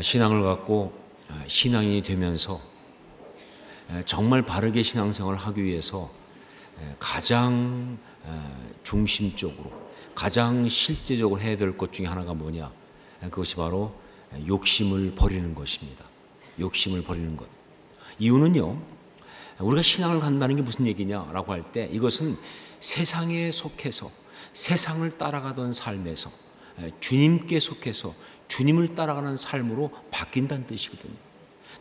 신앙을 갖고 신앙인이 되면서 정말 바르게 신앙생활을 하기 위해서 가장 중심적으로 가장 실제적으로 해야 될 것 중에 하나가 뭐냐? 그것이 바로 욕심을 버리는 것입니다. 욕심을 버리는 것. 이유는요, 우리가 신앙을 간다는 게 무슨 얘기냐라고 할 때 이것은 세상에 속해서 세상을 따라가던 삶에서 주님께 속해서 주님을 따라가는 삶으로 바뀐다는 뜻이거든요.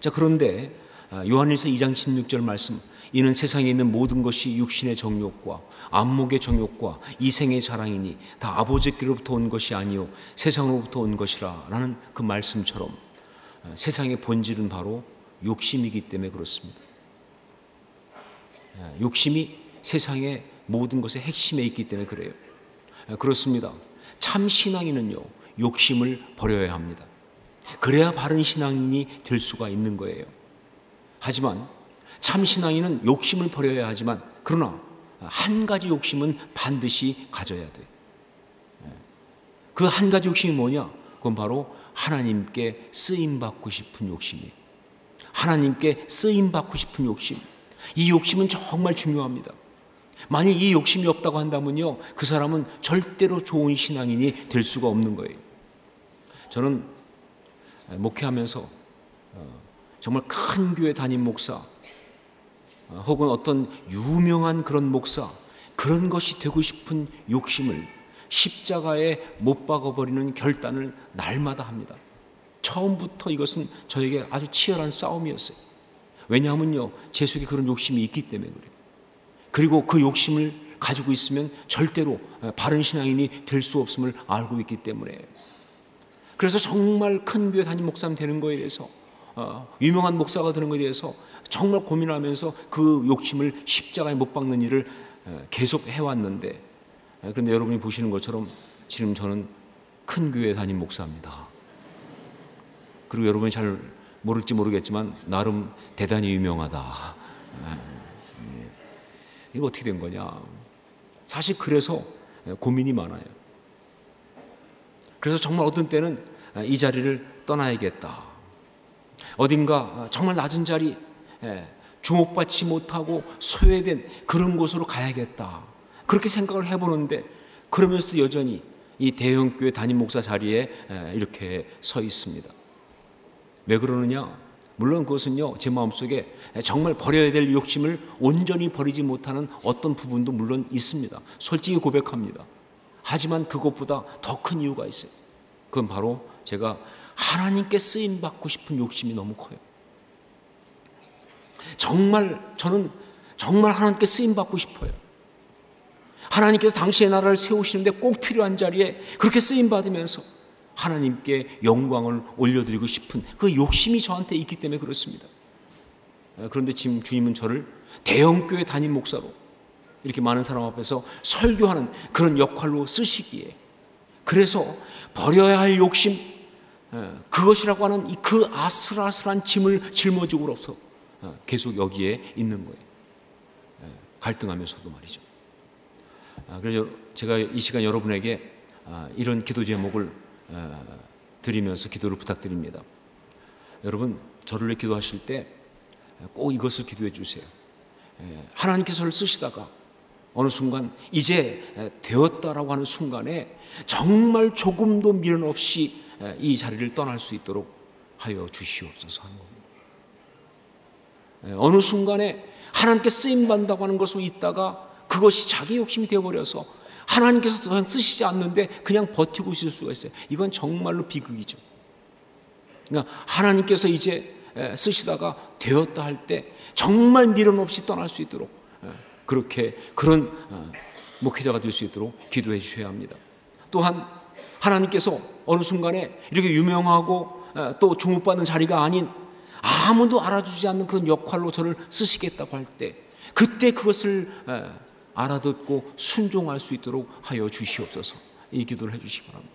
자, 그런데 요한일서 2장 16절 말씀, 이는 세상에 있는 모든 것이 육신의 정욕과 안목의 정욕과 이생의 자랑이니 다 아버지께로부터 온 것이 아니요 세상으로부터 온 것이라 라는 그 말씀처럼 세상의 본질은 바로 욕심이기 때문에 그렇습니다. 욕심이 세상의 모든 것의 핵심에 있기 때문에 그래요. 그렇습니다. 참 신앙인은요, 욕심을 버려야 합니다. 그래야 바른 신앙인이 될 수가 있는 거예요. 하지만 참 신앙인은 욕심을 버려야 하지만, 그러나 한 가지 욕심은 반드시 가져야 돼요. 그 한 가지 욕심이 뭐냐? 그건 바로 하나님께 쓰임받고 싶은 욕심이에요. 하나님께 쓰임받고 싶은 욕심. 이 욕심은 정말 중요합니다. 만약 이 욕심이 없다고 한다면요, 그 사람은 절대로 좋은 신앙인이 될 수가 없는 거예요. 저는 목회하면서 정말 큰 교회 담임 목사 혹은 어떤 유명한 그런 목사, 그런 것이 되고 싶은 욕심을 십자가에 못 박아버리는 결단을 날마다 합니다. 처음부터 이것은 저에게 아주 치열한 싸움이었어요. 왜냐하면요, 제 속에 그런 욕심이 있기 때문에 그래요. 그리고 그 욕심을 가지고 있으면 절대로 바른 신앙인이 될 수 없음을 알고 있기 때문에. 그래서 정말 큰 교회 담임 목사님 되는 거에 대해서, 유명한 목사가 되는 것에 대해서 정말 고민하면서 그 욕심을 십자가에 못 박는 일을 계속 해왔는데, 그런데 여러분이 보시는 것처럼 지금 저는 큰 교회 담임 목사입니다. 그리고 여러분이 잘 모를지 모르겠지만 나름 대단히 유명하다. 이거 어떻게 된 거냐? 사실 그래서 고민이 많아요. 그래서 정말 어떤 때는 이 자리를 떠나야겠다. 어딘가 정말 낮은 자리, 주목받지 못하고 소외된 그런 곳으로 가야겠다. 그렇게 생각을 해보는데, 그러면서도 여전히 이 대형교회 담임 목사 자리에 이렇게 서 있습니다. 왜 그러느냐? 물론 그것은요, 제 마음속에 정말 버려야 될 욕심을 온전히 버리지 못하는 어떤 부분도 물론 있습니다. 솔직히 고백합니다. 하지만 그것보다 더 큰 이유가 있어요. 그건 바로 제가 하나님께 쓰임받고 싶은 욕심이 너무 커요. 저는 정말 하나님께 쓰임받고 싶어요. 하나님께서 당신의 나라를 세우시는데 꼭 필요한 자리에 그렇게 쓰임받으면서 하나님께 영광을 올려드리고 싶은 그 욕심이 저한테 있기 때문에 그렇습니다. 그런데 지금 주님은 저를 대형교회 담임 목사로 이렇게 많은 사람 앞에서 설교하는 그런 역할로 쓰시기에, 그래서 버려야 할 욕심, 그것이라고 하는 그 아슬아슬한 짐을 짊어지고로서 계속 여기에 있는 거예요. 갈등하면서도 말이죠. 그래서 제가 이 시간 여러분에게 이런 기도 제목을 드리면서 기도를 부탁드립니다. 여러분, 저를 위해 기도하실 때 꼭 이것을 기도해 주세요. 하나님께서 저를 쓰시다가 어느 순간 이제 되었다라고 하는 순간에 정말 조금도 미련 없이 이 자리를 떠날 수 있도록 하여 주시옵소서 하는 겁니다. 어느 순간에 하나님께 쓰임받는다고 하는 것으로 있다가 그것이 자기 욕심이 되어버려서 하나님께서 더 이상 쓰시지 않는데 그냥 버티고 있을 수가 있어요. 이건 정말로 비극이죠. 그러니까 하나님께서 이제 쓰시다가 되었다 할 때 정말 미련 없이 떠날 수 있도록 그런 목회자가 될 수 있도록 기도해 주셔야 합니다. 또한 하나님께서 어느 순간에 이렇게 유명하고 또 주목받는 자리가 아닌 아무도 알아주지 않는 그런 역할로 저를 쓰시겠다고 할 때, 그때 그것을 알아듣고 순종할 수 있도록 하여 주시옵소서. 이 기도를 해 주시기 바랍니다.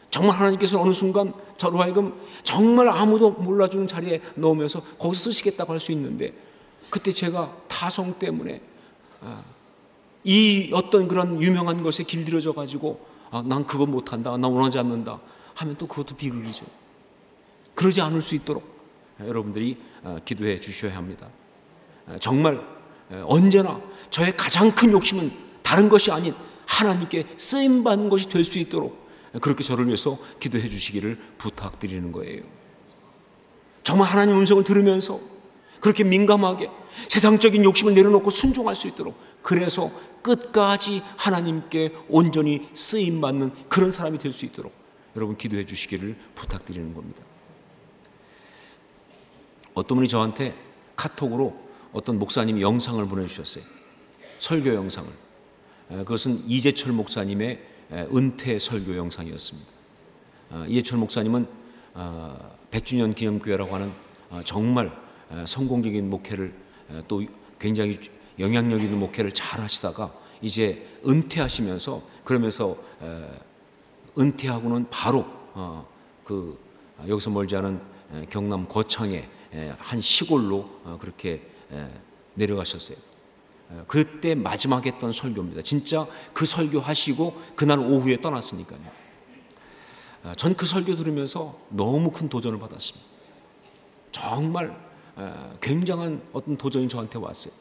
정말 하나님께서 어느 순간 저로 하여금 정말 아무도 몰라주는 자리에 넣으면서 거기서 쓰시겠다고 할 수 있는데, 그때 제가 타성 때문에 이 어떤 그런 유명한 것에 길들여져 가지고 난 그거 못한다, 난 원하지 않는다 하면 또 그것도 비극이죠. 그러지 않을 수 있도록 여러분들이 기도해 주셔야 합니다. 정말 언제나 저의 가장 큰 욕심은 다른 것이 아닌 하나님께 쓰임받는 것이 될 수 있도록 그렇게 저를 위해서 기도해 주시기를 부탁드리는 거예요. 정말 하나님 음성을 들으면서 그렇게 민감하게 세상적인 욕심을 내려놓고 순종할 수 있도록, 그래서 끝까지 하나님께 온전히 쓰임받는 그런 사람이 될 수 있도록 여러분 기도해 주시기를 부탁드리는 겁니다. 어떤 분이 저한테 카톡으로 어떤 목사님이 영상을 보내주셨어요. 설교 영상을. 그것은 이재철 목사님의 은퇴 설교 영상이었습니다. 이재철 목사님은 100주년 기념교회라고 하는 정말 성공적인 목회를, 또 굉장히 영향력 있는 목회를 잘 하시다가 이제 은퇴하시면서, 그러면서 은퇴하고는 바로 여기서 멀지 않은 경남 거창의 한 시골로 그렇게 내려가셨어요. 그때 마지막 했던 설교입니다. 진짜 그 설교 하시고 그날 오후에 떠났으니까요. 전 그 설교 들으면서 너무 큰 도전을 받았습니다. 정말 굉장한 어떤 도전이 저한테 왔어요.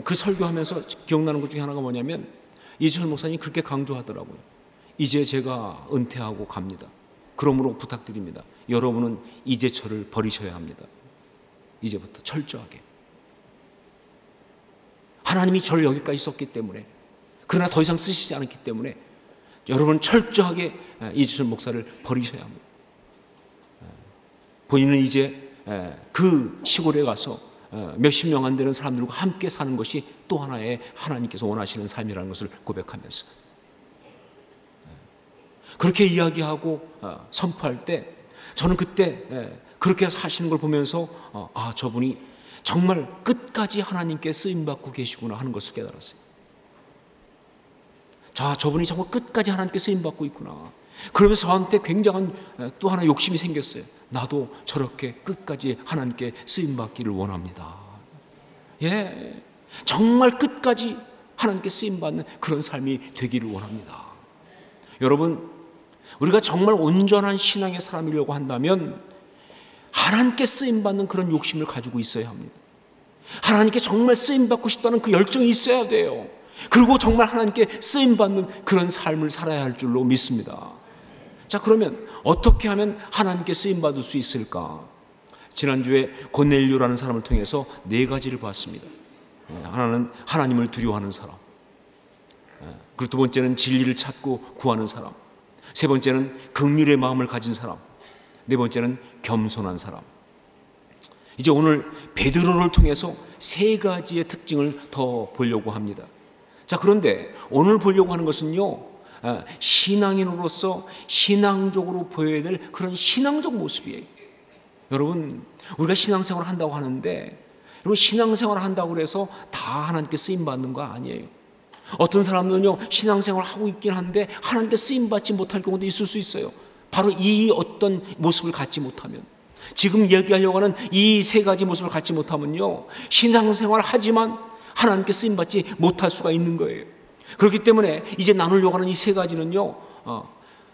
그 설교하면서 기억나는 것 중에 하나가 뭐냐면, 이재철 목사님이 그렇게 강조하더라고요. 이제 제가 은퇴하고 갑니다. 그러므로 부탁드립니다. 여러분은 이재철을 버리셔야 합니다. 이제부터 철저하게. 하나님이 저를 여기까지 썼기 때문에, 그러나 더 이상 쓰시지 않았기 때문에 여러분 철저하게 이재철 목사를 버리셔야 합니다. 본인은 이제 그 시골에 가서 몇십 명 안 되는 사람들과 함께 사는 것이 또 하나의 하나님께서 원하시는 삶이라는 것을 고백하면서 그렇게 이야기하고 선포할 때, 저는 그때 그렇게 하시는 걸 보면서 저분이 정말 끝까지 하나님께 쓰임받고 계시구나 하는 것을 깨달았어요. 저분이 정말 끝까지 하나님께 쓰임받고 있구나. 그러면서 저한테 굉장한 또 하나 욕심이 생겼어요. 나도 저렇게 끝까지 하나님께 쓰임받기를 원합니다. 예, 정말 끝까지 하나님께 쓰임받는 그런 삶이 되기를 원합니다. 여러분, 우리가 정말 온전한 신앙의 사람이려고 한다면 하나님께 쓰임받는 그런 욕심을 가지고 있어야 합니다. 하나님께 정말 쓰임받고 싶다는 그 열정이 있어야 돼요. 그리고 정말 하나님께 쓰임받는 그런 삶을 살아야 할 줄로 믿습니다. 자, 그러면 어떻게 하면 하나님께 쓰임받을 수 있을까? 지난주에 고넬료라는 사람을 통해서 4가지를 봤습니다. 하나는 하나님을 두려워하는 사람, 그리고 2번째는 진리를 찾고 구하는 사람, 3번째는 긍휼의 마음을 가진 사람, 4번째는 겸손한 사람. 이제 오늘 베드로를 통해서 3가지의 특징을 더 보려고 합니다. 자, 그런데 오늘 보려고 하는 것은요, 신앙인으로서 신앙적으로 보여야 될 그런 신앙적 모습이에요. 여러분, 우리가 신앙생활을 한다고 하는데, 여러분, 신앙생활을 한다고 해서 다 하나님께 쓰임받는 거 아니에요. 어떤 사람들은요, 신앙생활을 하고 있긴 한데 하나님께 쓰임받지 못할 경우도 있을 수 있어요. 바로 이 어떤 모습을 갖지 못하면, 지금 얘기하려고 하는 이 3가지 모습을 갖지 못하면요, 신앙생활을 하지만 하나님께 쓰임받지 못할 수가 있는 거예요. 그렇기 때문에 이제 나누려고 하는 이 3가지는요,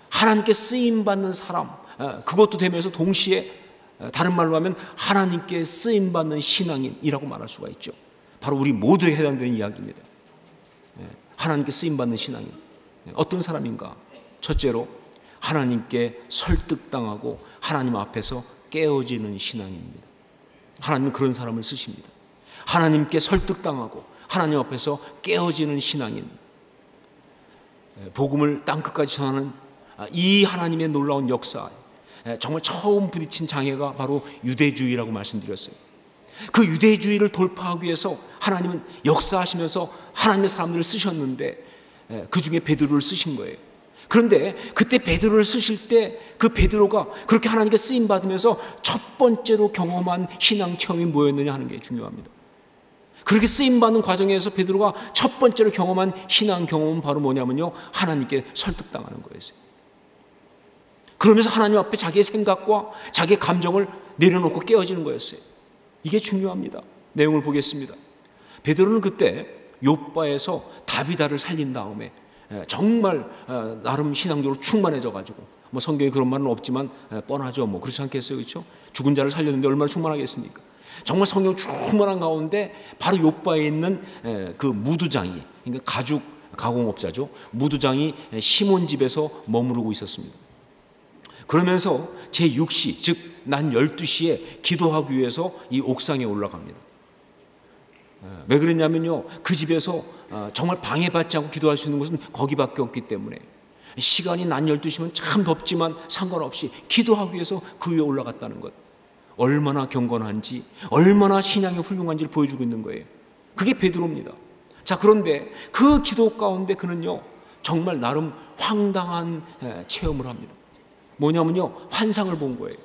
하나님께 쓰임받는 사람, 그것도 되면서 동시에 다른 말로 하면 하나님께 쓰임받는 신앙인이라고 말할 수가 있죠. 바로 우리 모두에 해당되는 이야기입니다. 하나님께 쓰임받는 신앙인, 어떤 사람인가? 첫째로 하나님께 설득당하고 하나님 앞에서 깨어지는 신앙인입니다. 하나님은 그런 사람을 쓰십니다. 하나님께 설득당하고 하나님 앞에서 깨어지는 신앙인, 복음을 땅끝까지 전하는 이 하나님의 놀라운 역사, 정말 처음 부딪힌 장애가 바로 유대주의라고 말씀드렸어요. 그 유대주의를 돌파하기 위해서 하나님은 역사하시면서 하나님의 사람들을 쓰셨는데 그 중에 베드로를 쓰신 거예요. 그런데 그때 베드로를 쓰실 때 그 베드로가 그렇게 하나님께 쓰임받으면서 첫 번째로 경험한 신앙 체험이 뭐였느냐 하는 게 중요합니다. 그렇게 쓰임받는 과정에서 베드로가 첫 번째로 경험한 신앙 경험은 바로 뭐냐면요, 하나님께 설득당하는 거였어요. 그러면서 하나님 앞에 자기의 생각과 자기의 감정을 내려놓고 깨어지는 거였어요. 이게 중요합니다. 내용을 보겠습니다. 베드로는 그때 욥바에서 다비다를 살린 다음에 정말 나름 신앙적으로 충만해져 가지고 뭐 성경에 그런 말은 없지만 뻔하죠. 뭐 그렇지 않겠어요, 그렇죠? 죽은 자를 살렸는데 얼마나 충만하겠습니까? 정말 성경 충만한 가운데 바로 욥바에 있는 그 무두장이, 그러니까 가죽 가공업자죠. 무두장이 시몬 집에서 머무르고 있었습니다. 그러면서 제6시, 즉 난 12시에 기도하기 위해서 이 옥상에 올라갑니다. 왜 그랬냐면요, 그 집에서 정말 방해받지 않고 기도할 수 있는 곳은 거기밖에 없기 때문에 시간이 낮 12시면 참 덥지만 상관없이 기도하기 위해서 그 위에 올라갔다는 것, 얼마나 경건한지, 얼마나 신앙이 훌륭한지를 보여주고 있는 거예요. 그게 베드로입니다. 자, 그런데 그 기도 가운데 그는요 정말 나름 황당한 체험을 합니다. 뭐냐면요, 환상을 본 거예요.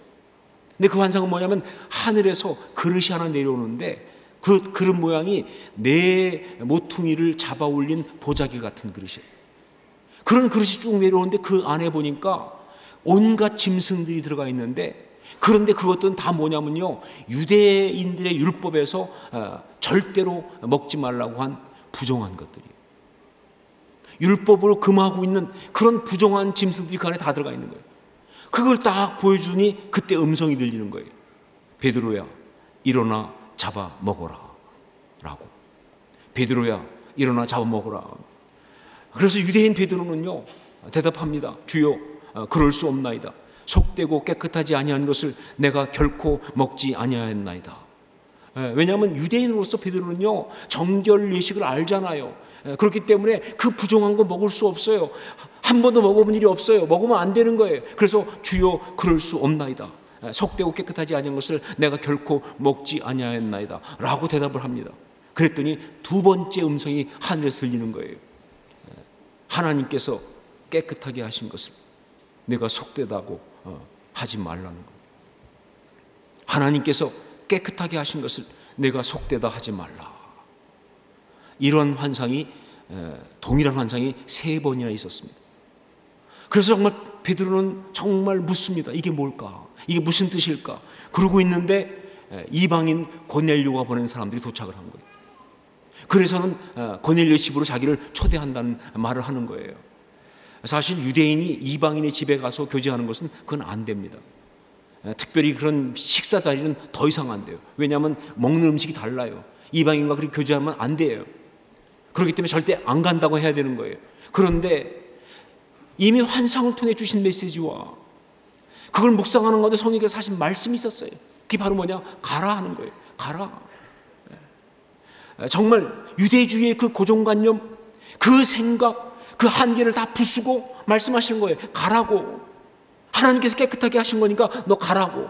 근데 그 환상은 뭐냐면 하늘에서 그릇이 하나 내려오는데 그 그릇 모양이 네 모퉁이를 잡아 올린 보자기 같은 그릇이에요. 그런 그릇이 쭉 내려오는데 그 안에 보니까 온갖 짐승들이 들어가 있는데, 그런데 그것들은 다 뭐냐면요, 유대인들의 율법에서 절대로 먹지 말라고 한 부정한 것들이에요. 율법으로 금하고 있는 그런 부정한 짐승들이 그 안에 다 들어가 있는 거예요. 그걸 딱 보여주니 그때 음성이 들리는 거예요. 베드로야, 일어나 잡아 먹어라 라고. 베드로야, 일어나 잡아 먹어라. 그래서 유대인 베드로는요 대답합니다. 주여, 그럴 수 없나이다. 속되고 깨끗하지 아니한 것을 내가 결코 먹지 아니하였나이다. 왜냐하면 유대인으로서 베드로는요 정결 예식을 알잖아요. 그렇기 때문에 그 부정한 거 먹을 수 없어요. 한 번도 먹어본 일이 없어요. 먹으면 안 되는 거예요. 그래서 주여, 그럴 수 없나이다. 속되고 깨끗하지 아니한 것을 내가 결코 먹지 아니하였나이다 라고 대답을 합니다. 그랬더니 두 번째 음성이 하늘에서 들리는 거예요. 하나님께서 깨끗하게 하신 것을 내가 속되다고 하지 말라는 거예요. 하나님께서 깨끗하게 하신 것을 내가 속되다 하지 말라. 이런 환상이, 동일한 환상이 3번이나 있었습니다. 그래서 정말 베드로는 정말 묻습니다. 이게 뭘까? 이게 무슨 뜻일까? 그러고 있는데 이방인 고넬료가 보낸 사람들이 도착을 한 거예요. 그래서는 고넬료 집으로 자기를 초대한다는 말을 하는 거예요. 사실 유대인이 이방인의 집에 가서 교제하는 것은 그건 안 됩니다. 특별히 그런 식사 자리는 더 이상 안 돼요. 왜냐하면 먹는 음식이 달라요. 이방인과 그렇게 교제하면 안 돼요. 그렇기 때문에 절대 안 간다고 해야 되는 거예요. 그런데 이미 환상을 통해 주신 메시지와 그걸 묵상하는 가운데 성령께서 사실 말씀이 있었어요. 그게 바로 뭐냐? 가라 하는 거예요. 가라. 정말 유대주의의 그 고정관념, 그 생각, 그 한계를 다 부수고 말씀하시는 거예요. 가라고. 하나님께서 깨끗하게 하신 거니까 너 가라고.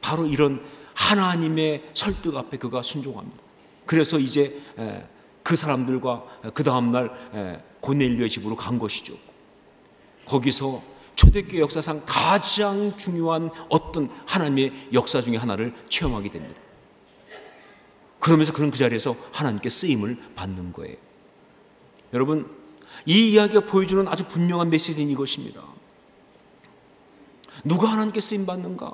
바로 이런 하나님의 설득 앞에 그가 순종합니다. 그래서 이제 그 사람들과 그 다음날 고넬료의 집으로 간 것이죠. 거기서 초대교회 역사상 가장 중요한 어떤 하나님의 역사 중에 하나를 체험하게 됩니다. 그러면서 그런 그 자리에서 하나님께 쓰임을 받는 거예요. 여러분, 이 이야기가 보여주는 아주 분명한 메시지는 이것입니다. 누가 하나님께 쓰임 받는가?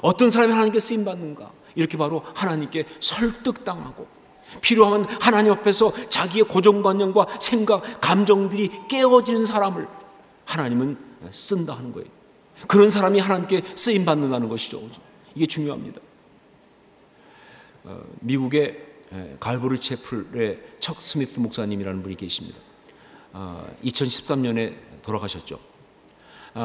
어떤 사람이 하나님께 쓰임 받는가? 이렇게 바로 하나님께 설득당하고 필요하면 하나님 앞에서 자기의 고정관념과 생각, 감정들이 깨어지는 사람을 하나님은 쓴다 하는 거예요. 그런 사람이 하나님께 쓰임 받는다는 것이죠. 이게 중요합니다. 미국의 갈보리 채플의 척 스미스 목사님이라는 분이 계십니다. 2013년에 돌아가셨죠.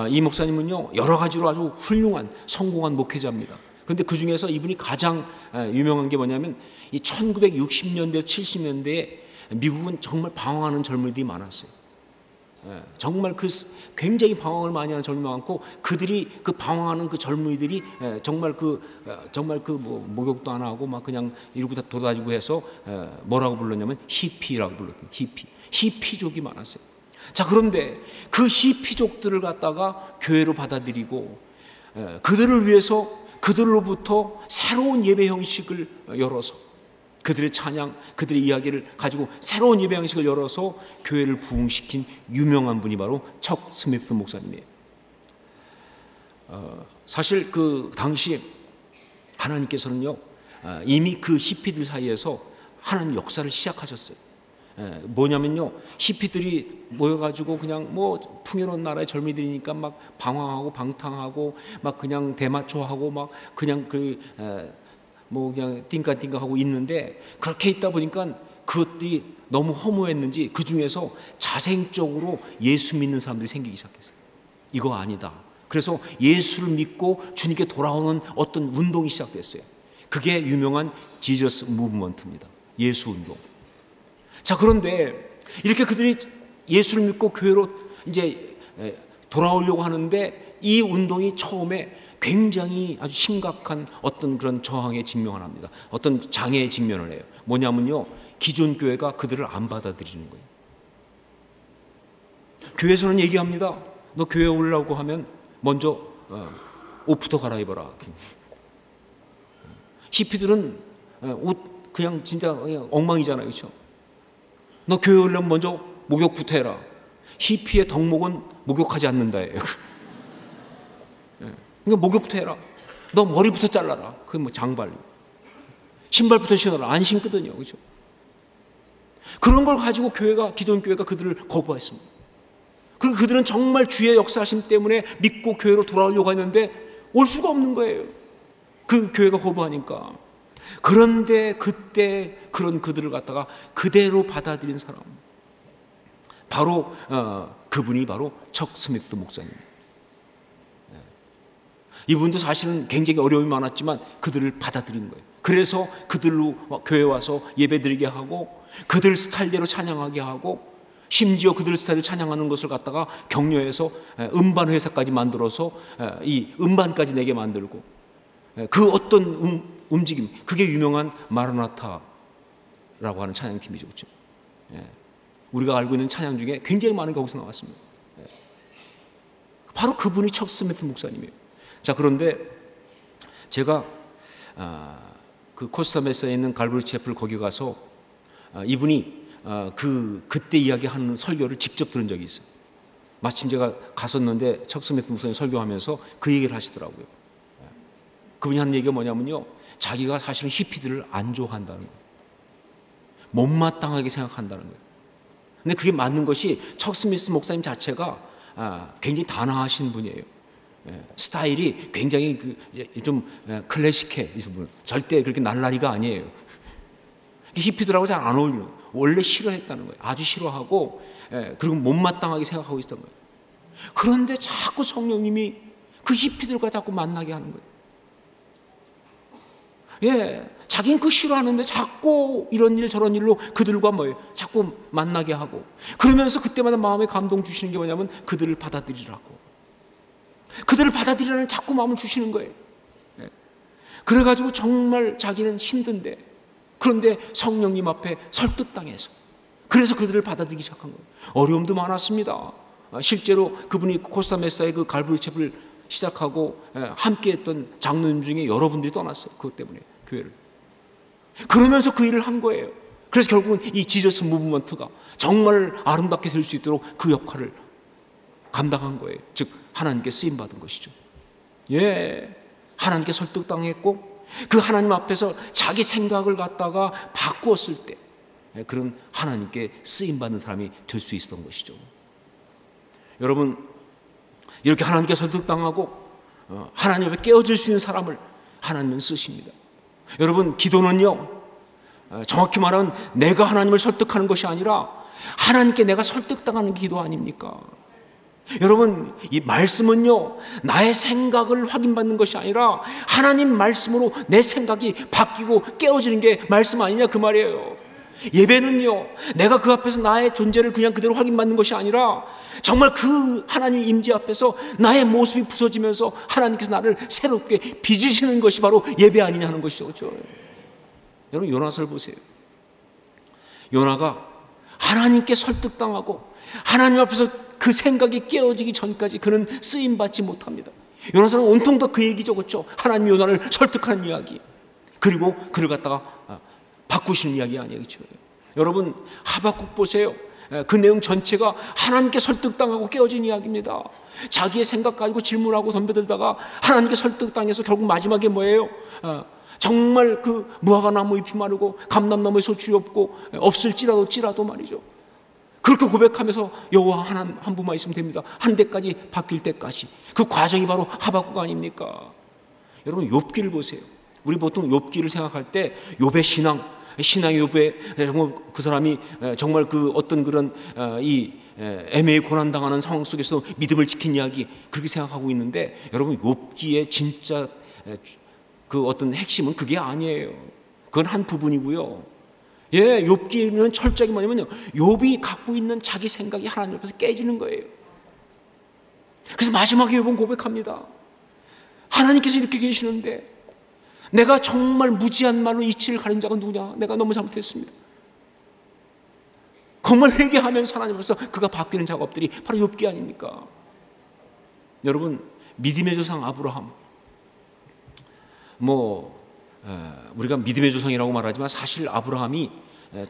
이 목사님은요 여러 가지로 아주 훌륭한 성공한 목회자입니다. 그런데 그 중에서 이분이 가장 유명한 게 뭐냐면 이 1960년대 70년대에 미국은 정말 방황하는 젊은이들이 많았어요. 정말 그 굉장히 방황을 많이 하는 젊은이가 많고, 그들이 그 방황하는 그 젊은이들이 정말 그 뭐 목욕도 안 하고 막 그냥 이러고 돌아다니고 해서 뭐라고 불렀냐면 히피라고 불렀던 히피족이 많았어요. 자, 그런데 그 히피족들을 갖다가 교회로 받아들이고 그들을 위해서 그들로부터 새로운 예배 형식을 열어서 그들의 찬양, 그들의 이야기를 가지고 새로운 예배 형식을 열어서 교회를 부흥시킨 유명한 분이 바로 척 스미스 목사님이에요. 사실 그 당시 하나님께서는요 이미 그 히피들 사이에서 하나님 역사를 시작하셨어요. 뭐냐면요, 히피들이 모여가지고 그냥 뭐 풍요로운 나라의 젊은이들이니까 막 방황하고 방탕하고 막 그냥 대마초하고 막 그냥 뭐 그냥 띵까띵까하고 있는데, 그렇게 있다 보니까 그것들이 너무 허무했는지 그 중에서 자생적으로 예수 믿는 사람들이 생기기 시작했어요. 이거 아니다. 그래서 예수를 믿고 주님께 돌아오는 어떤 운동이 시작됐어요. 그게 유명한 지저스 무브먼트입니다. 예수 운동. 자, 그런데 이렇게 그들이 예수를 믿고 교회로 이제 돌아오려고 하는데, 이 운동이 처음에 굉장히 아주 심각한 어떤 그런 저항에 직면을 합니다. 어떤 장애에 직면을 해요. 뭐냐면요, 기존 교회가 그들을 안 받아들이는 거예요. 교회에서는 얘기합니다. 너 교회 오려고 하면 먼저 옷부터 갈아입어라. 히피들은 옷 그냥 진짜 그냥 엉망이잖아요, 그렇죠? 너 교회 오려면 먼저 목욕부터 해라. 히피의 덕목은 목욕하지 않는다예요. 그러니까 목욕부터 해라. 너 머리부터 잘라라. 그게 뭐 장발. 신발부터 신어라. 안 신거든요, 그렇죠? 그런 걸 가지고 기존 교회가 그들을 거부했습니다. 그리고 그들은 정말 주의 역사하심 때문에 믿고 교회로 돌아오려고 했는데 올 수가 없는 거예요. 그 교회가 거부하니까. 그런데 그때 그런 그들을 갖다가 그대로 받아들인 사람, 바로 그분이 바로 척 스미스 목사님. 이분도 사실은 굉장히 어려움이 많았지만 그들을 받아들인 거예요. 그래서 그들로 교회 와서 예배드리게 하고, 그들 스타일대로 찬양하게 하고, 심지어 그들 스타일을 찬양하는 것을 갖다가 격려해서 음반 회사까지 만들어서 이 음반까지 내게 만들고, 그 어떤 움직임, 그게 유명한 마라나타라고 하는 찬양팀이죠, 그렇죠? 우리가 알고 있는 찬양 중에 굉장히 많은 게 거기서 나왔습니다. 바로 그분이 척 스미스 목사님이에요. 자, 그런데 제가 그 코스타메사에 있는 갈보리 채플 거기 가서 이분이 그때 이야기하는 설교를 직접 들은 적이 있어요. 마침 제가 갔었는데 척 스미스 목사님 설교하면서 그 얘기를 하시더라고요. 그분이 하는 얘기가 뭐냐면요, 자기가 사실은 히피들을 안 좋아한다는 거예요. 못마땅하게 생각한다는 거예요. 근데 그게 맞는 것이, 척 스미스 목사님 자체가 굉장히 단아하신 분이에요. 스타일이 굉장히 좀 클래식해. 절대 그렇게 날라리가 아니에요. 히피들하고 잘 안 어울려요. 원래 싫어했다는 거예요. 아주 싫어하고, 그리고 못마땅하게 생각하고 있었던 거예요. 그런데 자꾸 성령님이 그 히피들과 자꾸 만나게 하는 거예요. 자기는 그 싫어하는데 자꾸 이런 일 저런 일로 그들과 자꾸 만나게 하고, 그러면서 그때마다 마음에 감동 주시는 게 뭐냐면 그들을 받아들이라고. 그들을 받아들이라는 자꾸 마음을 주시는 거예요. 그래가지고 정말 자기는 힘든데, 그런데 성령님 앞에 설득당해서, 그래서 그들을 받아들이기 시작한 거예요. 어려움도 많았습니다. 실제로 그분이 코스타메사의 그 갈보리 채플을 시작하고 함께 했던 장로님 중에 여러분들이 떠났어요. 그것 때문에 교회를. 그러면서 그 일을 한 거예요. 그래서 결국은 이 지저스 무브먼트가 정말 아름답게 될 수 있도록 그 역할을 감당한 거예요. 즉 하나님께 쓰임받은 것이죠. 하나님께 설득당했고, 그 하나님 앞에서 자기 생각을 갖다가 바꾸었을 때 그런 하나님께 쓰임받는 사람이 될 수 있었던 것이죠. 여러분, 이렇게 하나님께 설득당하고 하나님 앞에 깨어질 수 있는 사람을 하나님은 쓰십니다. 여러분, 기도는요, 정확히 말하면 내가 하나님을 설득하는 것이 아니라 하나님께 내가 설득당하는 기도 아닙니까? 여러분, 이 말씀은요, 나의 생각을 확인받는 것이 아니라 하나님 말씀으로 내 생각이 바뀌고 깨어지는 게 말씀 아니냐, 그 말이에요. 예배는요, 내가 그 앞에서 나의 존재를 그냥 그대로 확인받는 것이 아니라 정말 그 하나님 임재 앞에서 나의 모습이 부서지면서 하나님께서 나를 새롭게 빚으시는 것이 바로 예배 아니냐 하는 것이죠, 그렇죠? 여러분, 요나서를 보세요. 요나가 하나님께 설득당하고 하나님 앞에서 그 생각이 깨어지기 전까지 그는 쓰임받지 못합니다. 요나서는 온통 다 그 얘기죠, 그렇죠? 하나님 요나를 설득하는 이야기, 그리고 그를 갖다가 바꾸시는 이야기 아니에요, 그렇죠? 여러분, 하박국 보세요. 그 내용 전체가 하나님께 설득당하고 깨어진 이야기입니다. 자기의 생각 가지고 질문하고 덤벼들다가 하나님께 설득당해서 결국 마지막에 뭐예요? 정말 그 무화과 나무 잎이 마르고 감람나무에 소출이 없을지라도 말이죠. 그렇게 고백하면서 여호와 한 분만 있으면 됩니다. 한 대까지 바뀔 때까지. 그 과정이 바로 하박국 아닙니까? 여러분 욥기를 보세요. 우리 보통 욥기를 생각할 때 욥의 신앙의 욥의 정말 그 사람이 정말 그 어떤 그런 이 애매히 고난당하는 상황 속에서 믿음을 지킨 이야기 그렇게 생각하고 있는데, 여러분 욥기의 진짜 그 어떤 핵심은 그게 아니에요. 그건 한 부분이고요. 예, 욥기는 철저하게 뭐냐면요, 욥이 갖고 있는 자기 생각이 하나님 앞에서 깨지는 거예요. 그래서 마지막에 욥은 고백합니다. 하나님께서 이렇게 계시는데 내가 정말 무지한 말로 이치를 가린 자가 누구냐? 내가 너무 잘못했습니다. 정말 회개하면서 하나님 앞에서 그가 바뀌는 작업들이 바로 욥기 아닙니까? 여러분, 믿음의 조상 아브라함, 우리가 믿음의 조상이라고 말하지만 사실 아브라함이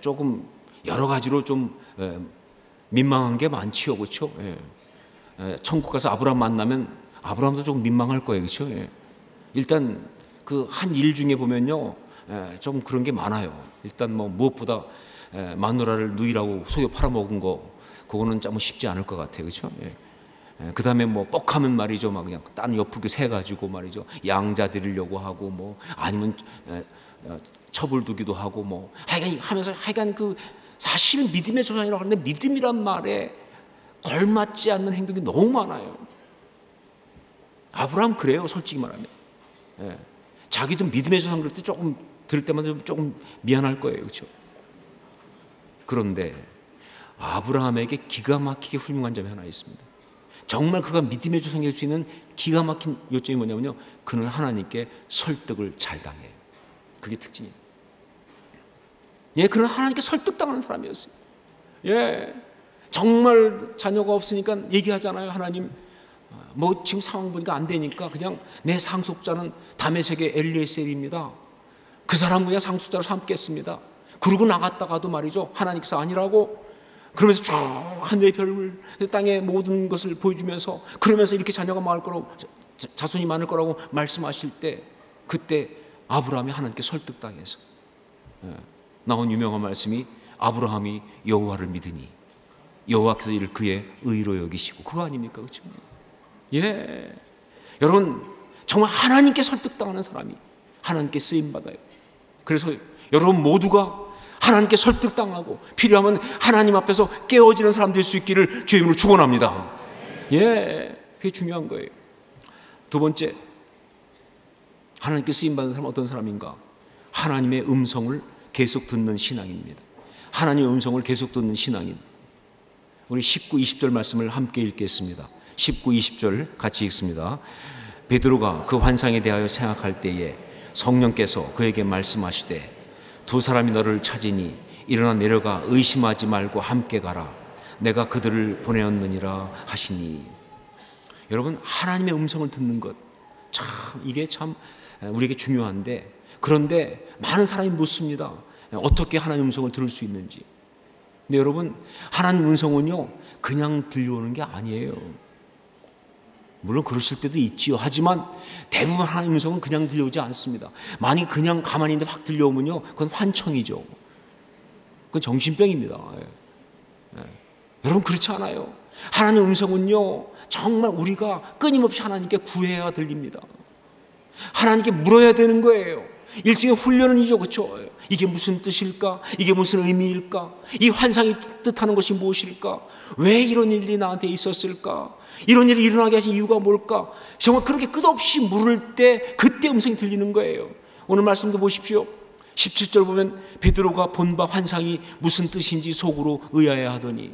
조금 여러 가지로 좀 민망한 게 많지요, 그렇죠? 천국 가서 아브라함 만나면 아브라함도 조금 민망할 거예요, 그렇죠? 일단 그 한 일 중에 보면요, 좀 그런 게 많아요. 일단 무엇보다 마누라를 누이라고 속여 팔아먹은 거, 그거는 좀 쉽지 않을 것 같아요, 그렇죠? 그 다음에 뻑하면 말이죠, 막 그냥 딴 옆으로 세 가지고 말이죠, 양자 드리려고 하고 아니면 첩을 두기도 하고 하여간 그 사실 믿음의 조상이라고 하는데 믿음이란 말에 걸맞지 않는 행동이 너무 많아요. 아브라함 그래요, 솔직히 말하면. 자기도 믿음의 조상 그럴 때 조금 들을 때마다 조금 미안할 거예요, 그렇죠? 그런데 아브라함에게 기가 막히게 훌륭한 점이 하나 있습니다. 정말 그가 믿음의 조상이 될 수 있는 기가 막힌 요점이 뭐냐면요, 그는 하나님께 설득을 잘 당해요. 그게 특징이에요. 그는 하나님께 설득당하는 사람이었어요. 정말 자녀가 없으니까 얘기하잖아요. 하나님, 지금 상황 보니까 안 되니까 그냥 내 상속자는 다메섹의 엘리에셀입니다. 그 사람 그냥 상속자로 삼겠습니다. 그러고 나갔다가도 말이죠, 하나님께서 아니라고 그러면서 쭉 하늘의 별을, 땅의 모든 것을 보여주면서, 그러면서 이렇게 자녀가 많을 거라고, 자손이 많을 거라고 말씀하실 때, 그때 아브라함이 하나님께 설득당해서 나온 유명한 말씀이 아브라함이 여호와를 믿으니 여호와께서 이를 그의 의로 여기시고, 그거 아닙니까? 그렇죠? 여러분, 정말 하나님께 설득당하는 사람이 하나님께 쓰임받아요. 그래서 여러분 모두가 하나님께 설득당하고 필요하면 하나님 앞에서 깨어지는 사람 될 수 있기를 주의 이름으로 축원합니다. 그게 중요한 거예요. 두 번째, 하나님께 쓰임받는 사람은 어떤 사람인가? 하나님의 음성을 계속 듣는 신앙인입니다. 하나님의 음성을 계속 듣는 신앙인. 우리 19, 20절 말씀을 함께 읽겠습니다. 19, 20절 같이 읽습니다. 베드로가 그 환상에 대하여 생각할 때에 성령께서 그에게 말씀하시되 두 사람이 너를 찾으니 일어나 내려가 의심하지 말고 함께 가라. 내가 그들을 보내었느니라 하시니. 여러분, 하나님의 음성을 듣는 것, 참 이게 참 우리에게 중요한데, 그런데 많은 사람이 묻습니다. 어떻게 하나님의 음성을 들을 수 있는지. 근데 여러분, 하나님의 음성은요 그냥 들려오는 게 아니에요. 물론 그러실 때도 있지요. 하지만 대부분 하나님의 음성은 그냥 들려오지 않습니다. 만약 그냥 가만히 있는데 확 들려오면요, 그건 환청이죠. 그건 정신병입니다. 여러분, 그렇지 않아요. 하나님의 음성은요 정말 우리가 끊임없이 하나님께 구해야 들립니다. 하나님께 물어야 되는 거예요. 일종의 훈련이죠, 그렇죠? 이게 무슨 뜻일까? 이게 무슨 의미일까? 이 환상이 뜻하는 것이 무엇일까? 왜 이런 일이 나한테 있었을까? 이런 일이 일어나게 하신 이유가 뭘까? 정말 그렇게 끝없이 물을 때 그때 음성이 들리는 거예요. 오늘 말씀도 보십시오. 17절 보면 베드로가 본 바 환상이 무슨 뜻인지 속으로 의아해 하더니,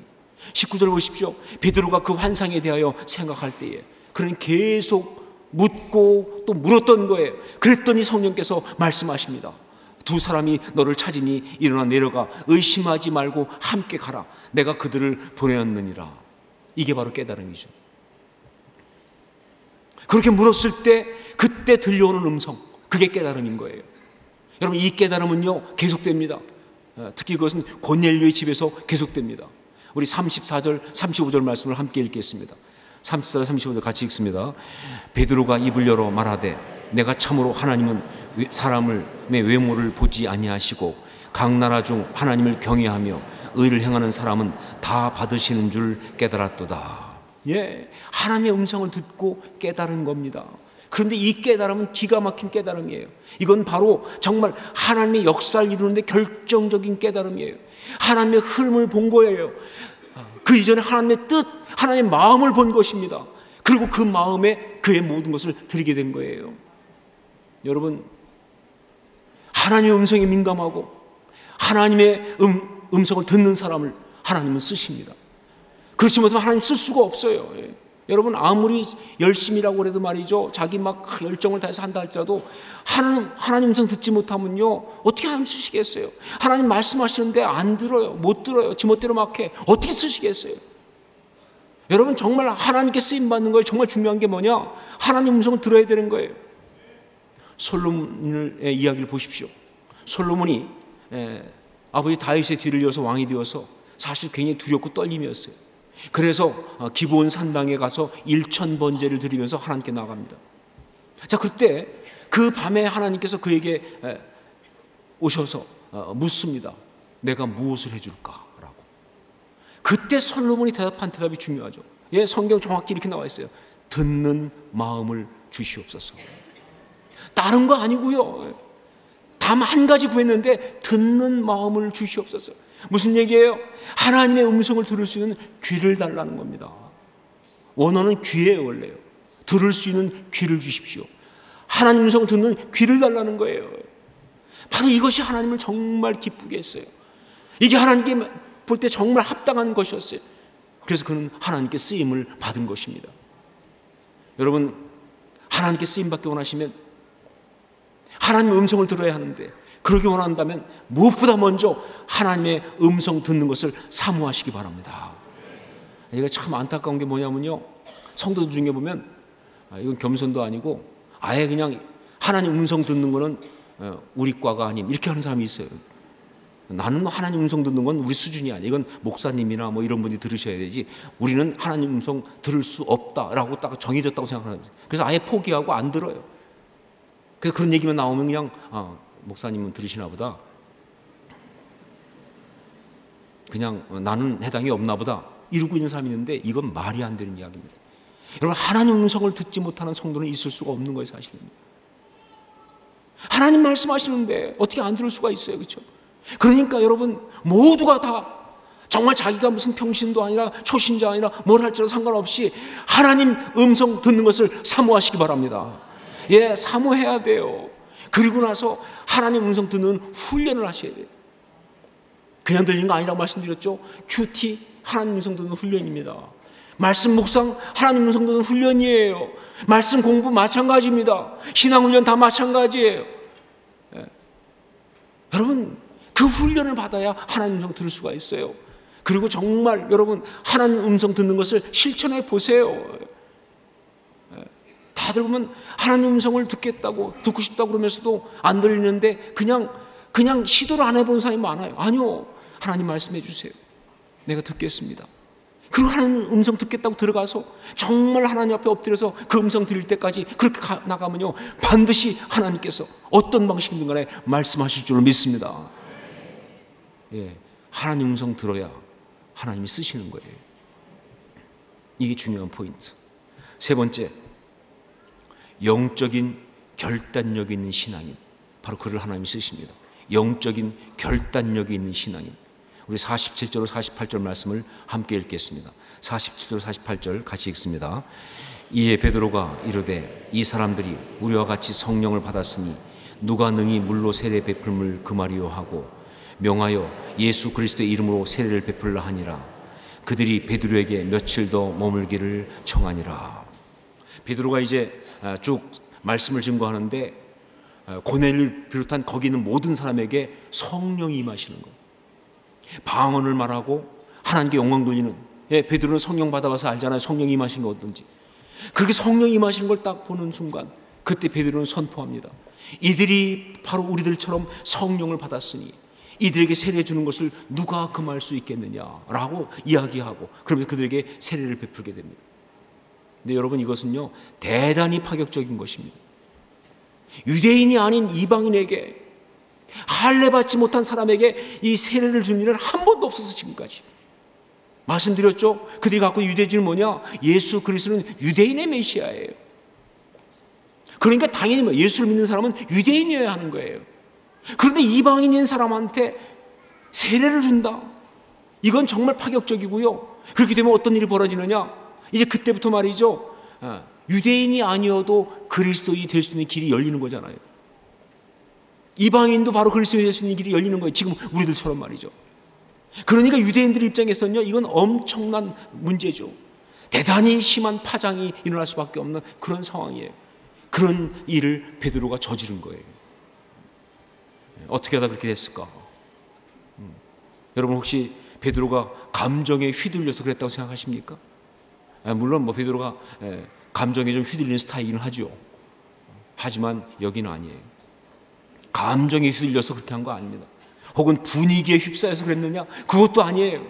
19절 보십시오. 베드로가 그 환상에 대하여 생각할 때에 그는 계속 묻고 또 물었던 거예요. 그랬더니 성령께서 말씀하십니다. 두 사람이 너를 찾으니 일어나 내려가 의심하지 말고 함께 가라. 내가 그들을 보내었느니라. 이게 바로 깨달음이죠. 그렇게 물었을 때 그때 들려오는 음성, 그게 깨달음인 거예요. 여러분, 이 깨달음은요 계속됩니다. 특히 그것은 고넬료의 집에서 계속됩니다. 우리 34절 35절 말씀을 함께 읽겠습니다. 34절 35절 같이 읽습니다. 베드로가 입을 열어 말하되 내가 참으로 하나님은 사람의 외모를 보지 아니하시고 각 나라 중 하나님을 경외하며 의를 행하는 사람은 다 받으시는 줄 깨달았도다. 예, 하나님의 음성을 듣고 깨달은 겁니다. 그런데 이 깨달음은 기가 막힌 깨달음이에요. 이건 바로 정말 하나님의 역사를 이루는데 결정적인 깨달음이에요. 하나님의 흐름을 본 거예요. 그 이전에 하나님의 뜻, 하나님의 마음을 본 것입니다. 그리고 그 마음에 그의 모든 것을 드리게 된 거예요. 여러분, 하나님의 음성에 민감하고 하나님의 음성을 듣는 사람을 하나님은 쓰십니다. 그렇지 못하면 하나님 쓸 수가 없어요. 예. 여러분, 아무리 열심히라고 해도 말이죠, 자기 막 열정을 다해서 한다 할지라도 하나님 음성 듣지 못하면요, 어떻게 하나님 쓰시겠어요? 하나님 말씀하시는데 안 들어요, 못 들어요, 지멋대로 막 해. 어떻게 쓰시겠어요? 여러분, 정말 하나님께 쓰임 받는 거예요. 정말 중요한 게 뭐냐? 하나님 음성을 들어야 되는 거예요. 솔로몬의 이야기를 보십시오. 솔로몬이 아버지 다윗의 뒤를 이어서 왕이 되어서 사실 굉장히 두렵고 떨림이었어요. 그래서 기브온 산당에 가서 1000번제를 드리면서 하나님께 나갑니다. 자, 그때 그 밤에 하나님께서 그에게 오셔서 묻습니다. 내가 무엇을 해줄까? 라고. 그때 솔로몬이 대답한 대답이 중요하죠. 예, 성경 정확히 이렇게 나와 있어요. 듣는 마음을 주시옵소서. 다른 거 아니고요. 단 한 가지 구했는데 듣는 마음을 주시옵소서. 무슨 얘기예요? 하나님의 음성을 들을 수 있는 귀를 달라는 겁니다. 원어는 귀예요, 원래요. 들을 수 있는 귀를 주십시오. 하나님 음성을 듣는 귀를 달라는 거예요. 바로 이것이 하나님을 정말 기쁘게 했어요. 이게 하나님께 볼 때 정말 합당한 것이었어요. 그래서 그는 하나님께 쓰임을 받은 것입니다. 여러분, 하나님께 쓰임받기 원하시면 하나님의 음성을 들어야 하는데, 그러기 원한다면 무엇보다 먼저 하나님의 음성 듣는 것을 사모하시기 바랍니다. 이게 참 안타까운 게 뭐냐면요, 성도들 중에 보면 이건 겸손도 아니고 아예 그냥 하나님 음성 듣는 거는 우리 과가 아님, 이렇게 하는 사람이 있어요. 나는 하나님 음성 듣는 건 우리 수준이 아니야. 이건 목사님이나 뭐 이런 분이 들으셔야 되지, 우리는 하나님 음성 들을 수 없다라고 딱 정해졌다고 생각하는 거예요. 그래서 아예 포기하고 안 들어요. 그래서 그런 얘기만 나오면 그냥 목사님은 들으시나 보다, 그냥 나는 해당이 없나 보다 이러고 있는 사람이 있는데, 이건 말이 안 되는 이야기입니다. 여러분, 하나님 음성을 듣지 못하는 성도는 있을 수가 없는 거예요, 사실은. 하나님 말씀하시는데 어떻게 안 들을 수가 있어요, 그렇죠? 그러니까 여러분, 모두가 다 정말 자기가 무슨 평신도 아니라 초신자 아니라 뭘 할지라도 상관없이 하나님 음성 듣는 것을 사모하시기 바랍니다. 예, 사모해야 돼요. 그리고 나서 하나님 음성 듣는 훈련을 하셔야 돼요. 그냥 들리는 거 아니라고 말씀드렸죠. 큐티, 하나님 음성 듣는 훈련입니다. 말씀 묵상, 하나님 음성 듣는 훈련이에요. 말씀 공부 마찬가지입니다. 신앙훈련 다 마찬가지예요. 예. 여러분, 그 훈련을 받아야 하나님 음성 들을 수가 있어요. 그리고 정말 여러분, 하나님 음성 듣는 것을 실천해 보세요. 다들 보면 하나님 음성을 듣고 싶다고 그러면서도 안 들리는데 그냥 시도를 안 해본 사람이 많아요. 아니요, 하나님 말씀해 주세요. 내가 듣겠습니다. 그리고 하나님 음성 듣겠다고 들어가서 정말 하나님 앞에 엎드려서 그 음성 들릴 때까지 그렇게 나가면요, 반드시 하나님께서 어떤 방식이든 간에 말씀하실 줄로 믿습니다. 예, 하나님 음성 들어야 하나님이 쓰시는 거예요. 이게 중요한 포인트. 세 번째, 영적인 결단력이 있는 신앙인, 바로 그를 하나님이 쓰십니다. 영적인 결단력이 있는 신앙인. 우리 47절 48절 말씀을 함께 읽겠습니다. 47절 48절 같이 읽습니다. 이에 베드로가 이르되 이 사람들이 우리와 같이 성령을 받았으니 누가 능히 물로 세례 베풀음을 금하리요 하고 명하여 예수 그리스도의 이름으로 세례를 베풀라 하니라. 그들이 베드로에게 며칠 더 머물기를 청하니라. 베드로가 이제 쭉 말씀을 증거하는데 고넬을 비롯한 거기 있는 모든 사람에게 성령이 임하시는 거예요. 방언을 말하고 하나님께 영광 돌리는, 베드로는 성령 받아봐서 알잖아요. 성령이 임하신 거 어떤지. 그렇게 성령이 임하시는 걸 딱 보는 순간 그때 베드로는 선포합니다. 이들이 바로 우리들처럼 성령을 받았으니 이들에게 세례 주는 것을 누가 금할 수 있겠느냐라고 이야기하고, 그러면서 그들에게 세례를 베풀게 됩니다. 근데 여러분, 이것은요 대단히 파격적인 것입니다. 유대인이 아닌 이방인에게, 할례 받지 못한 사람에게 이 세례를 준 일은 한 번도 없어서 지금까지. 말씀드렸죠? 그들이 갖고 있는 유대주의는 뭐냐? 예수 그리스도는 유대인의 메시아예요. 그러니까 당연히 예수를 믿는 사람은 유대인이어야 하는 거예요. 그런데 이방인인 사람한테 세례를 준다. 이건 정말 파격적이고요. 그렇게 되면 어떤 일이 벌어지느냐? 이제 그때부터 말이죠. 유대인이 아니어도 그리스도인이 될 수 있는 길이 열리는 거잖아요. 이방인도 바로 그리스도인이 될 수 있는 길이 열리는 거예요. 지금 우리들처럼 말이죠. 그러니까 유대인들 입장에서는요, 이건 엄청난 문제죠. 대단히 심한 파장이 일어날 수밖에 없는 그런 상황이에요. 그런 일을 베드로가 저지른 거예요. 어떻게 하다 그렇게 됐을까? 여러분 혹시 베드로가 감정에 휘둘려서 그랬다고 생각하십니까? 물론 베드로가 감정에 좀 휘둘리는 스타일이긴 하죠. 하지만 여기는 아니에요. 감정에 휘둘려서 그렇게 한 거 아닙니다. 혹은 분위기에 휩싸여서 그랬느냐? 그것도 아니에요.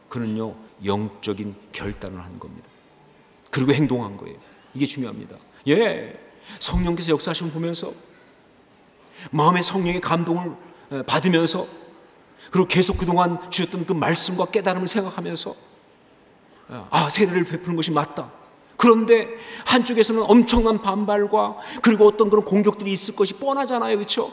그는요, 영적인 결단을 한 겁니다. 그리고 행동한 거예요. 이게 중요합니다. 성령께서 역사하심을 보면서 마음의 성령의 감동을 받으면서, 그리고 계속 그동안 주셨던 그 말씀과 깨달음을 생각하면서 세례를 베푸는 것이 맞다. 그런데 한쪽에서는 엄청난 반발과 그리고 어떤 그런 공격들이 있을 것이 뻔하잖아요. 그렇죠?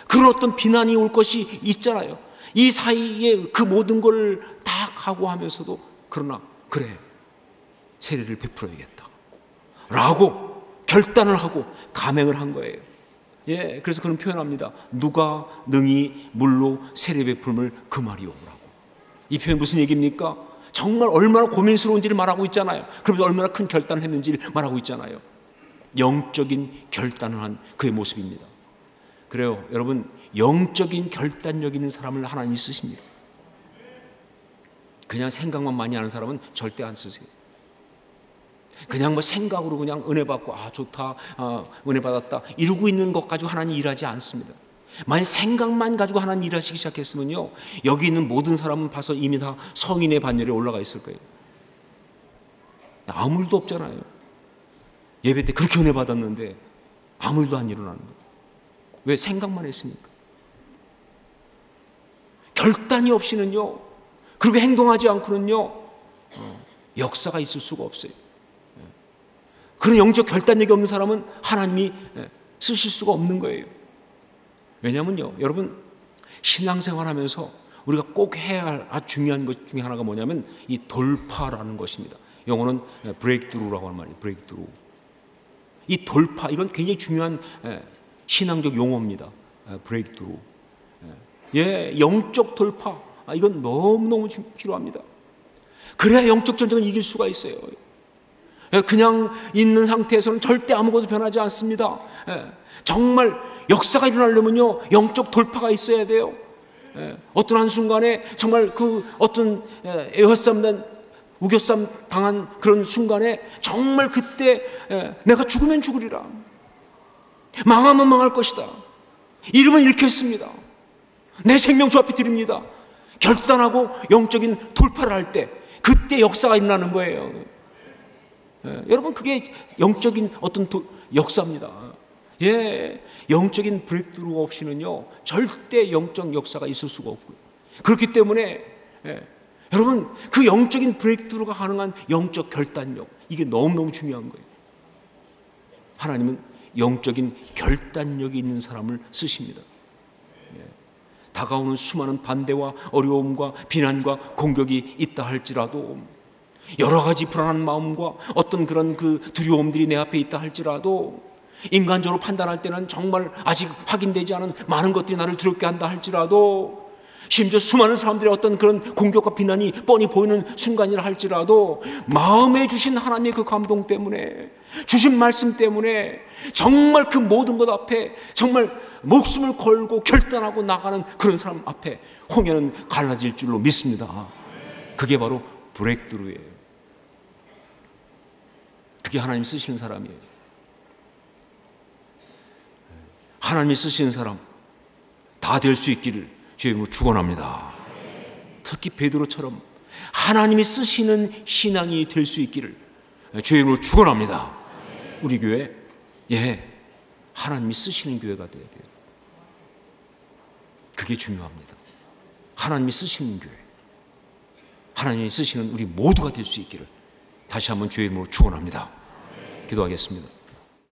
그런 어떤 비난이 올 것이 있잖아요. 이 사이에 그 모든 걸 다 각오하면서도 그러나 그래, 세례를 베풀어야겠다 라고 결단을 하고 감행을 한 거예요. 그래서 그런 표현합니다. 누가 능히 물로 세례 베풀음을 금하리오라고. 이 표현 무슨 얘기입니까? 정말 얼마나 고민스러운지를 말하고 있잖아요. 그러면서 얼마나 큰 결단을 했는지를 말하고 있잖아요. 영적인 결단을 한 그의 모습입니다. 그래요, 여러분, 영적인 결단력 있는 사람을 하나님이 쓰십니다. 그냥 생각만 많이 하는 사람은 절대 안 쓰세요. 그냥 생각으로 그냥 은혜 받고 좋다, 은혜 받았다 이러고 있는 것 가지고 하나님 일하지 않습니다. 만약 생각만 가지고 하나님 일하시기 시작했으면요, 여기 있는 모든 사람은 봐서 이미 다 성인의 반열에 올라가 있을 거예요. 아무 일도 없잖아요. 예배 때 그렇게 은혜 받았는데 아무 일도 안 일어나는 거예요. 왜? 생각만 했으니까. 결단이 없이는요, 그리고 행동하지 않고는요, 역사가 있을 수가 없어요. 그런 영적 결단력이 없는 사람은 하나님이 쓰실 수가 없는 거예요. 왜냐면요, 여러분, 신앙생활하면서 우리가 꼭 해야 할 아주 중요한 것 중에 하나가 뭐냐면 이 돌파라는 것입니다. 영어는 브레이크트루라고 하는 말이에요. 브레이크트루. 이 돌파, 이건 굉장히 중요한 신앙적 용어입니다. 브레이크트루. 영적 돌파. 이건 너무너무 필요합니다. 그래야 영적 전쟁을 이길 수가 있어요. 그냥 있는 상태에서는 절대 아무것도 변하지 않습니다. 정말 역사가 일어나려면요, 영적 돌파가 있어야 돼요. 어떤 한순간에 정말 그 어떤 에워싸움 우겨싸움 당한 그런 순간에 정말 그때 내가 죽으면 죽으리라, 망하면 망할 것이다, 잃으면 잃겠습니다, 내 생명 주 앞에 드립니다, 결단하고 영적인 돌파를 할 때 그때 역사가 일어나는 거예요. 여러분, 그게 영적인 어떤 역사입니다. 영적인 브레이크트루가 없이는요, 절대 영적 역사가 있을 수가 없고요. 그렇기 때문에 여러분, 그 영적인 브레이크트루가 가능한 영적 결단력, 이게 너무너무 중요한 거예요. 하나님은 영적인 결단력이 있는 사람을 쓰십니다. 다가오는 수많은 반대와 어려움과 비난과 공격이 있다 할지라도, 여러 가지 불안한 마음과 어떤 그런 그 두려움들이 내 앞에 있다 할지라도, 인간적으로 판단할 때는 정말 아직 확인되지 않은 많은 것들이 나를 두렵게 한다 할지라도, 심지어 수많은 사람들의 어떤 그런 공격과 비난이 뻔히 보이는 순간이라 할지라도, 마음에 주신 하나님의 그 감동 때문에, 주신 말씀 때문에 정말 그 모든 것 앞에 정말 목숨을 걸고 결단하고 나가는 그런 사람 앞에 홍해는 갈라질 줄로 믿습니다. 그게 바로 브레이크트루예요. 그게 하나님 쓰시는 사람이에요. 하나님이 쓰시는 사람 다 될 수 있기를 주의 이름으로 축원합니다. 특히 베드로처럼 하나님이 쓰시는 신앙이 될 수 있기를 주의 이름으로 축원합니다. 우리 교회 하나님이 쓰시는 교회가 되어야 돼요. 그게 중요합니다. 하나님이 쓰시는 교회, 하나님이 쓰시는 우리 모두가 될 수 있기를 다시 한번 주의 이름으로 축원합니다. 기도하겠습니다.